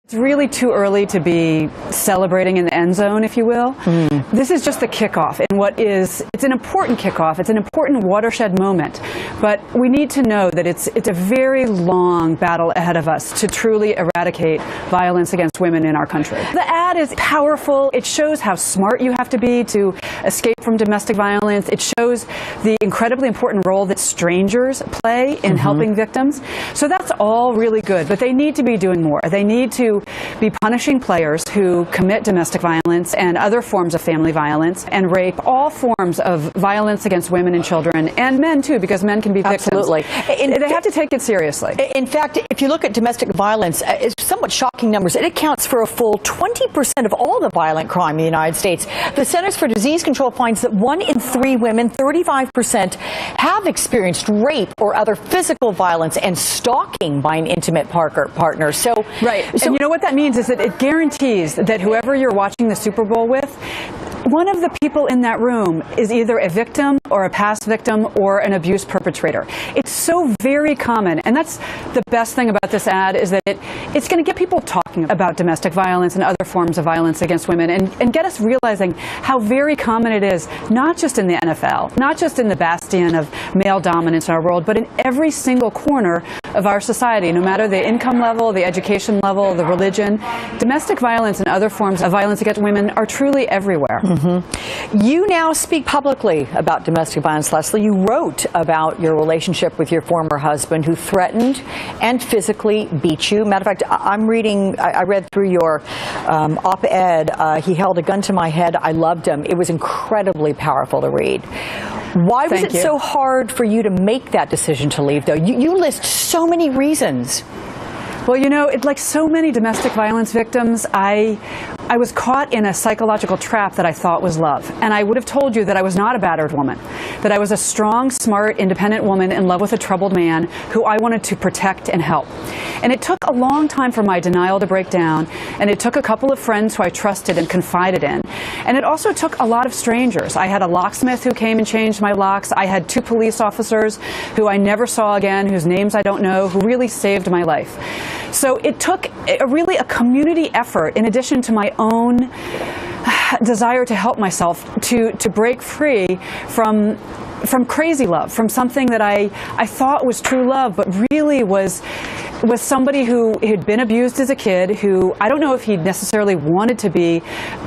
It's really too early to be celebrating in the end zone, if you will. This is just the kickoff, and it's an important kickoff. It's an important watershed moment, but we need to know that it's a very long battle ahead of us to truly eradicate violence against women in our country. The ad is powerful. It shows how smart you have to be to escape from domestic violence. It shows the incredibly important role that strangers play in helping victims. So that's all really good, but they need to be doing more. They need to be punishing players who commit domestic violence and other forms of family violence and rape, all forms of violence against women and children, and men too, because men can be victims. Absolutely. They have to take it seriously. In fact, if you look at domestic violence, it's somewhat shocking numbers. It accounts for a full 20% of all the violent crime in the United States. The Centers for Disease Control finds that 1 in 3 women, 35%, have experienced rape or other physical violence and stalking by an intimate partner. So, and you know what that means is that it guarantees that whoever you're watching the Super Bowl with, one of the people in that room is either a victim or a past victim or an abuse perpetrator. It's so very common, and that's the best thing about this ad, is that it's going to get people talking about domestic violence and other forms of violence against women, and get us realizing how very common it is, not just in the NFL, not just in the bastion of male dominance in our world, but in every single corner of our society, no matter the income level, the education level, the religion. Domestic violence and other forms of violence against women are truly everywhere. You now speak publicly about domestic violence, Leslie. You wrote about your relationship with your former husband who threatened and physically beat you. Matter of fact, I read through your op-ed. He held a gun to my head. I loved him. It was incredibly powerful to read. Why was it so hard for you to make that decision to leave, though? You list so many reasons. Well, you know, like so many domestic violence victims, I was caught in a psychological trap that I thought was love. And I would have told you that I was not a battered woman, that I was a strong, smart, independent woman in love with a troubled man who I wanted to protect and help. And it took a long time for my denial to break down, and it took a couple of friends who I trusted and confided in. And it also took a lot of strangers. I had a locksmith who came and changed my locks. I had 2 police officers who I never saw again, whose names I don't know, who really saved my life. So it took really a community effort, in addition to my own desire to help myself, to break free from crazy love, from something that I thought was true love, but really was somebody who had been abused as a kid, who I don't know if he necessarily wanted to be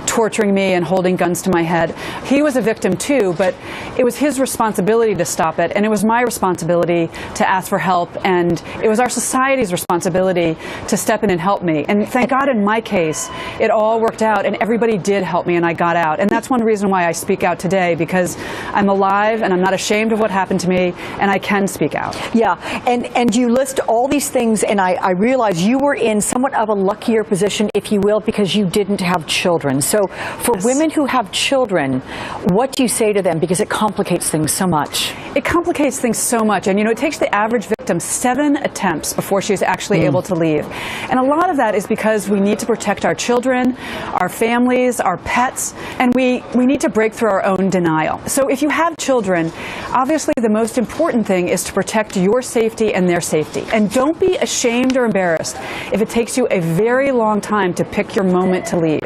torturing me and holding guns to my head. He was a victim too, but it was his responsibility to stop it, and it was my responsibility to ask for help, and it was our society's responsibility to step in and help me. And thank God in my case, it all worked out, and everybody did help me, and I got out. And that's one reason why I speak out today, because I'm alive, and I'm not ashamed of what happened to me, and I can speak out. Yeah, and you list all these things, and I realize you were in somewhat of a luckier position, if you will, because you didn't have children. So for women who have children, what do you say to them? Because it complicates things so much. It complicates things so much. And, you know, it takes the average victim 7 attempts before she's actually able to leave. And a lot of that is because we need to protect our children, our families, our pets, and we need to break through our own denial. So if you have children, obviously the most important thing is to protect your safety and their safety. And don't be ashamed or embarrassed if it takes you a very long time to pick your moment to leave.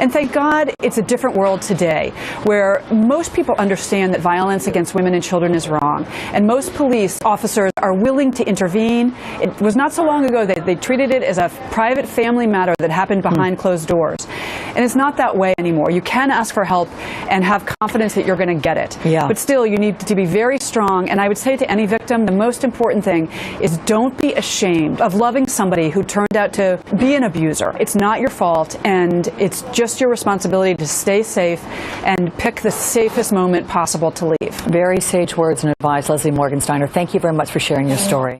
And thank God it's a different world today, where most people understand that violence against women and children is wrong. And most police officers are willing to intervene. It was not so long ago that they treated it as a private family matter that happened behind closed doors. And it's not that way anymore. You can ask for help and have confidence that you're going to get it. But still, you need to be very strong. And I would say to any victim, the most important thing is don't be ashamed of loving somebody who turned out to be an abuser. It's not your fault, and it's just your responsibility to stay safe and pick the safest moment possible to leave. Very sage words and advice, Leslie Morgan Steiner. Thank you very much for sharing your story.